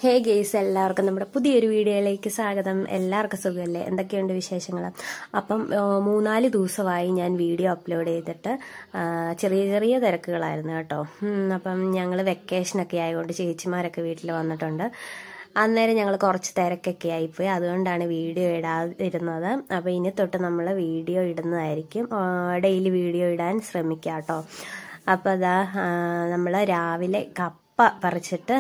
ഹേ guys, എല്ലാവർക്കും നമ്മുടെ പുതിയൊരു വീഡിയോയിലേക്ക് സ്വാഗതം. എല്ലാവർക്കും സുഖമല്ലേ? എന്തൊക്കെയുണ്ട് വിശേഷങ്ങൾ? അപ്പം 3-4 ദിവസമായി ഞാൻ വീഡിയോ അപ്ലോഡ് ചെയ്തിട്ട് ചെറിയ ചെറിയ തിരക്കുകളായിരുന്നു കേട്ടോ. അപ്പം ഞങ്ങൾ വെക്കേഷനൊക്കെ ആയതുകൊണ്ട് ചേച്ചിമാരൊക്കെ വീട്ടിൽ വന്നിട്ടുണ്ട്. അന്നേരം ഞങ്ങൾ കുറച്ച് തിരക്കൊക്കെ ആയിപ്പോയി, അതുകൊണ്ടാണ് വീഡിയോ ഇടാതിരുന്നത്. അപ്പോൾ ഇനി തൊട്ട് നമ്മൾ വീഡിയോ ഇടുന്നതായിരിക്കും. ഡെയിലി വീഡിയോ ഇടാൻ ശ്രമിക്കാം കേട്ടോ. അപ്പോൾ അതാ നമ്മൾ രാവിലെ കപ്പ പറിച്ചിട്ട്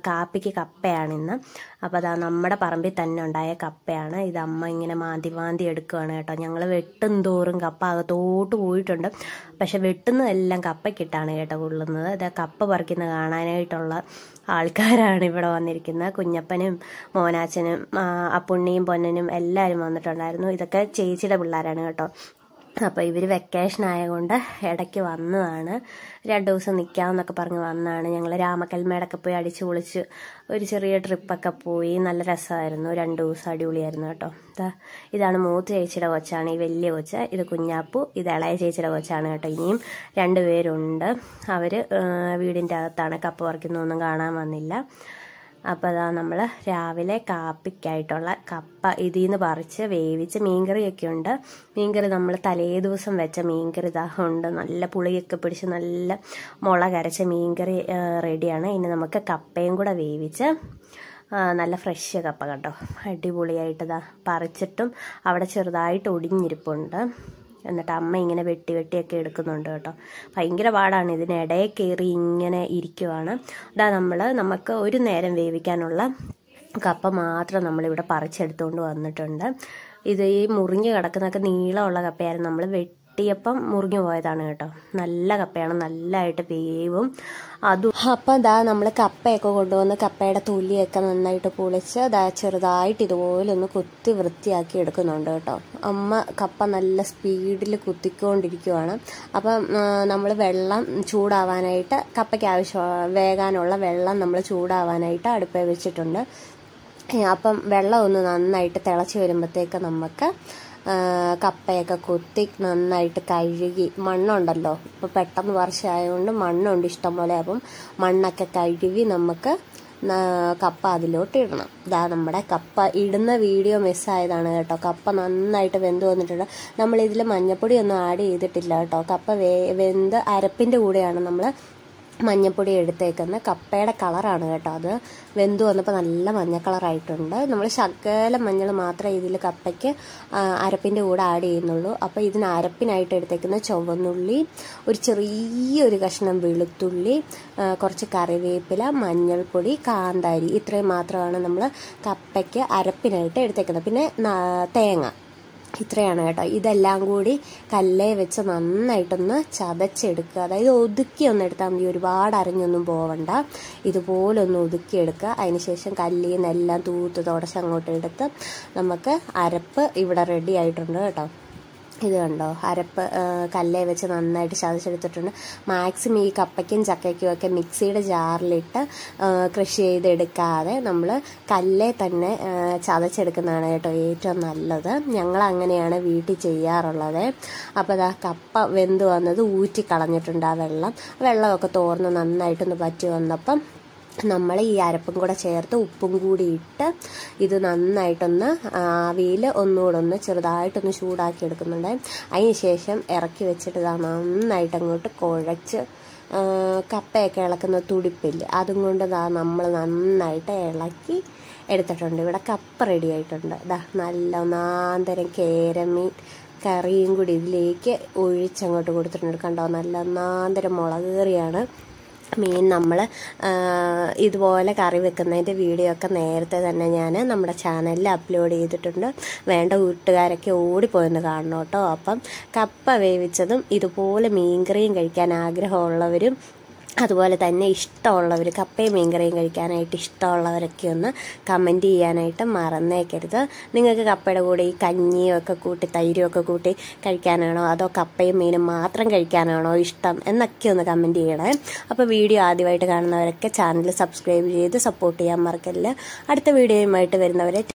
കാപ്പിക്ക് കപ്പയാണ് ഇന്ന്. അപ്പോൾ അതാ നമ്മുടെ പറമ്പിൽ തന്നെ ഉണ്ടായ കപ്പയാണ് ഇത്. അമ്മ ഇങ്ങനെ മാന്തി എടുക്കുകയാണ് കേട്ടോ. ഞങ്ങൾ വെട്ടും തോറും കപ്പ അകത്തോട്ട് പോയിട്ടുണ്ട്, പക്ഷെ വെട്ടുന്നതെല്ലാം കപ്പയ്ക്കിട്ടാണ് കേട്ടോ കൊള്ളുന്നത്. ഇതാ കപ്പ പറിക്കുന്നത് കാണാനായിട്ടുള്ള ആൾക്കാരാണ് ഇവിടെ വന്നിരിക്കുന്നത്. കുഞ്ഞപ്പനും മോനാച്ചനും അപ്പുണ്ണിയും പൊന്നനും എല്ലാവരും വന്നിട്ടുണ്ടായിരുന്നു. ഇതൊക്കെ ചേച്ചിയുടെ പിള്ളേരാണ് കേട്ടോ. അപ്പോൾ ഇവർ വെക്കേഷൻ ആയതുകൊണ്ട് ഇടയ്ക്ക് വന്നതാണ്. 2 ദിവസം നിൽക്കാമെന്നൊക്കെ പറഞ്ഞ് വന്നതാണ്. ഞങ്ങൾ രാമക്കൽമേടൊക്കെ പോയി അടിച്ച് പൊളിച്ച് ഒരു ചെറിയ ട്രിപ്പൊക്കെ പോയി. നല്ല രസമായിരുന്നു. 2 ദിവസം അടിപൊളിയായിരുന്നു കേട്ടോ. ഇതാണ് മൂത്ത ചേച്ചിയുടെ കൊച്ചാണ്, ഈ വലിയ കൊച്ച്. ഇത് കുഞ്ഞാപ്പു, ഇത് ഇളയ ചേച്ചിയുടെ കൊച്ചാണ് കേട്ടോ. ഇനിയും 2 പേരുണ്ട്. അവർ വീടിൻ്റെ അകത്താണ്. കപ്പ പറിക്കുന്നൊന്നും കാണാൻ വന്നില്ല. അപ്പോൾ അതാ നമ്മൾ രാവിലെ കാപ്പിക്കായിട്ടുള്ള കപ്പ ഇതിൽ നിന്ന് പറിച്ച് വേവിച്ച് മീൻകറിയൊക്കെ ഉണ്ട്. മീൻകറി നമ്മൾ തലേ ദിവസം വെച്ച മീൻകറി ഇതാ ഉണ്ട്. നല്ല പുളിയൊക്കെ പിടിച്ച് നല്ല മുളക് അരച്ച മീൻകറി റെഡിയാണ്. ഇനി നമുക്ക് കപ്പയും കൂടെ വേവിച്ച് നല്ല ഫ്രഷ് കപ്പ കേട്ടോ, അടിപൊളിയായിട്ട് ഇതാ പറിച്ചിട്ടും അവിടെ ചെറുതായിട്ട് ഒടിഞ്ഞിരിപ്പുണ്ട്. എന്നിട്ട് അമ്മ ഇങ്ങനെ വെട്ടിയൊക്കെ എടുക്കുന്നുണ്ട് കേട്ടോ. ഭയങ്കര പാടാണ്, ഇതിനിടയിൽ കയറി ഇങ്ങനെ ഇരിക്കുവാണ്. നമുക്ക് ഒരു നേരം വേവിക്കാനുള്ള കപ്പ മാത്രം നമ്മളിവിടെ പറിച്ചെടുത്തുകൊണ്ട് വന്നിട്ടുണ്ട്. ഇത് ഈ മുറിഞ്ഞ് കിടക്കുന്നതൊക്കെ നീളമുള്ള കപ്പയായിരുന്നു. നമ്മൾ വെട്ടിയപ്പം മുറിഞ്ഞു പോയതാണ് കേട്ടോ. നല്ല കപ്പയാണ്, നല്ലതായിട്ട് വേവും അതും. അപ്പം നമ്മൾ കപ്പയൊക്കെ കൊണ്ടുവന്ന് കപ്പയുടെ തൊലിയൊക്കെ നന്നായിട്ട് പൊളിച്ച് ചെറുതായിട്ട് ഇതുപോലെ ഒന്ന് കുത്തി വൃത്തിയാക്കി എടുക്കുന്നുണ്ട് കേട്ടോ. അമ്മ കപ്പ നല്ല സ്പീഡിൽ കുത്തിക്കൊണ്ടിരിക്കുവാണ്. അപ്പം നമ്മൾ വെള്ളം ചൂടാവാനായിട്ട്, കപ്പയ്ക്ക് വേകാനുള്ള വെള്ളം നമ്മൾ ചൂടാവാനായിട്ട് അടുപ്പിൽ വെച്ചിട്ടുണ്ട്. അപ്പം വെള്ളം ഒന്ന് നന്നായിട്ട് തിളച്ച് വരുമ്പോഴത്തേക്ക് നമുക്ക് കപ്പയൊക്കെ കുത്തി നന്നായിട്ട് കഴുകി, മണ്ണുണ്ടല്ലോ ഇപ്പോൾ പെട്ടെന്ന് വർഷമായതുകൊണ്ട് മണ്ണുണ്ട് ഇഷ്ടംപോലെ. അപ്പം മണ്ണൊക്കെ കഴുകി നമുക്ക് കപ്പ അതിലോട്ട് ഇടണം. നമ്മുടെ കപ്പ ഇടുന്ന വീഡിയോ മിസ്സായതാണ് കേട്ടോ. കപ്പ നന്നായിട്ട് വെന്ത് വന്നിട്ടുണ്ട്. നമ്മളിതിൽ മഞ്ഞപ്പൊടി ഒന്നും ആഡ് ചെയ്തിട്ടില്ല കേട്ടോ. കപ്പ വെന്ത് അരപ്പിൻ്റെ കൂടെയാണ് നമ്മൾ മഞ്ഞപ്പൊടി എടുത്തേക്കുന്നത്. കപ്പയുടെ കളറാണ് കേട്ടോ അത്. വെന്ത് വന്നപ്പോൾ നല്ല മഞ്ഞ കളറായിട്ടുണ്ട്. നമ്മൾ ശകലം മഞ്ഞൾ മാത്രമേ ഇതിൽ കപ്പയ്ക്ക് അരപ്പിൻ്റെ കൂടെ ആഡ് ചെയ്യുന്നുള്ളൂ. അപ്പോൾ ഇതിന് അരപ്പിനായിട്ട് എടുത്തേക്കുന്ന ചുവന്നുള്ളി, ഒരു ചെറിയൊരു കഷ്ണം വെളുത്തുള്ളി, കുറച്ച് കറിവേപ്പില, മഞ്ഞൾപ്പൊടി, കാന്താരി, ഇത്രയും മാത്രമാണ് നമ്മൾ കപ്പയ്ക്ക് അരപ്പിനായിട്ട് എടുത്തേക്കുന്നത്. പിന്നെ തേങ്ങ, ഇത്രയാണ് കേട്ടോ. ഇതെല്ലാം കൂടി കല്ലേ വെച്ച് നന്നായിട്ടൊന്ന് ചതച്ചെടുക്കുക. അതായത് ഒതുക്കി ഒന്ന് എടുത്താൽ മതി, ഒരുപാട് അരഞ്ഞൊന്നും പോവണ്ട. ഇതുപോലൊന്ന് ഒതുക്കിയെടുക്കുക. അതിനുശേഷം കല്ലിൽ നിന്നെല്ലാം തൂത്ത് തുടച്ച് അങ്ങോട്ട് എടുത്ത് നമുക്ക് അരപ്പ് ഇവിടെ റെഡി ആയിട്ടുണ്ട് കേട്ടോ. ഇത് കണ്ടോ, അരപ്പ് കല്ലേ വെച്ച് നന്നായിട്ട് ചതച്ചെടുത്തിട്ടുണ്ട്. മാക്സിമം ഈ കപ്പയ്ക്കും ചക്കയ്ക്കും ഒക്കെ മിക്സിയുടെ ജാറിലിട്ട് കൃഷി ചെയ്തെടുക്കാതെ നമ്മൾ കല്ലേ തന്നെ ചതച്ചെടുക്കുന്നതാണ് കേട്ടോ ഏറ്റവും നല്ലത്. ഞങ്ങൾ അങ്ങനെയാണ് വീട്ടിൽ ചെയ്യാറുള്ളത്. അപ്പോൾ കപ്പ വെന്ത് വന്നത് ഊറ്റി കളഞ്ഞിട്ടുണ്ട്. ആ വെള്ളമൊക്കെ തോർന്ന് നന്നായിട്ടൊന്ന് പറ്റി വന്നപ്പം നമ്മൾ ഈ അരപ്പും കൂടെ ചേർത്ത് ഉപ്പും കൂടി ഇട്ട് ഇത് നന്നായിട്ടൊന്ന് ആവിയിൽ ഒന്നുകൂടെ ചെറുതായിട്ടൊന്ന് ചൂടാക്കി എടുക്കുന്നുണ്ട്. അതിന് ശേഷം ഇറക്കി വെച്ചിട്ട് നന്നായിട്ട് അങ്ങോട്ട് കുഴച്ച് കപ്പയൊക്കെ ഇളക്കുന്ന തുടിപ്പില്ല, അതും കൊണ്ട് നമ്മൾ നന്നായിട്ട് ഇളക്കി എടുത്തിട്ടുണ്ട്. ഇവിടെ കപ്പ റെഡി ആയിട്ടുണ്ട്. നല്ല ഒന്നാന്തരം കേരമീൻ കറിയും കൂടി ഇതിലേക്ക് ഒഴിച്ചങ്ങോട്ട് കൊടുത്തിട്ടുണ്ട്. കണ്ടോ, നല്ല ഒന്നാന്തരം മുളക് കറിയാണ്. മീൻ നമ്മൾ ഇതുപോലെ കറി വെക്കുന്നതിൻ്റെ വീഡിയോ ഒക്കെ നേരത്തെ തന്നെ ഞാൻ നമ്മുടെ ചാനലിൽ അപ്ലോഡ് ചെയ്തിട്ടുണ്ട്. വേണ്ട കൂട്ടുകാരൊക്കെ ഓടിപ്പോയെന്ന് കാണണം കേട്ടോ. അപ്പം കപ്പ വേവിച്ചതും ഇതുപോലെ മീൻകറിയും കഴിക്കാൻ ആഗ്രഹമുള്ളവരും അതുപോലെ തന്നെ ഇഷ്ടമുള്ളവർ, കപ്പയും മീൻകറിയും കഴിക്കാനായിട്ട് ഇഷ്ടമുള്ളവരൊക്കെ ഒന്ന് കമൻറ്റ് ചെയ്യാനായിട്ട് മറന്നേക്കരുത്. നിങ്ങൾക്ക് കപ്പയുടെ കൂടെ ഈ കഞ്ഞിയും ഒക്കെ കൂട്ടി തൈരും ഒക്കെ കൂട്ടി കഴിക്കാനാണോ അതോ കപ്പയും മീനും മാത്രം കഴിക്കാനാണോ ഇഷ്ടം എന്നൊക്കെ ഒന്ന് കമൻറ്റ് ചെയ്യണേ. അപ്പോൾ വീഡിയോ ആദ്യമായിട്ട് കാണുന്നവരൊക്കെ ചാനൽ സബ്സ്ക്രൈബ് ചെയ്ത് സപ്പോർട്ട് ചെയ്യാൻ മറക്കല്ല. അടുത്ത വീഡിയോയുമായിട്ട് വരുന്നവരെ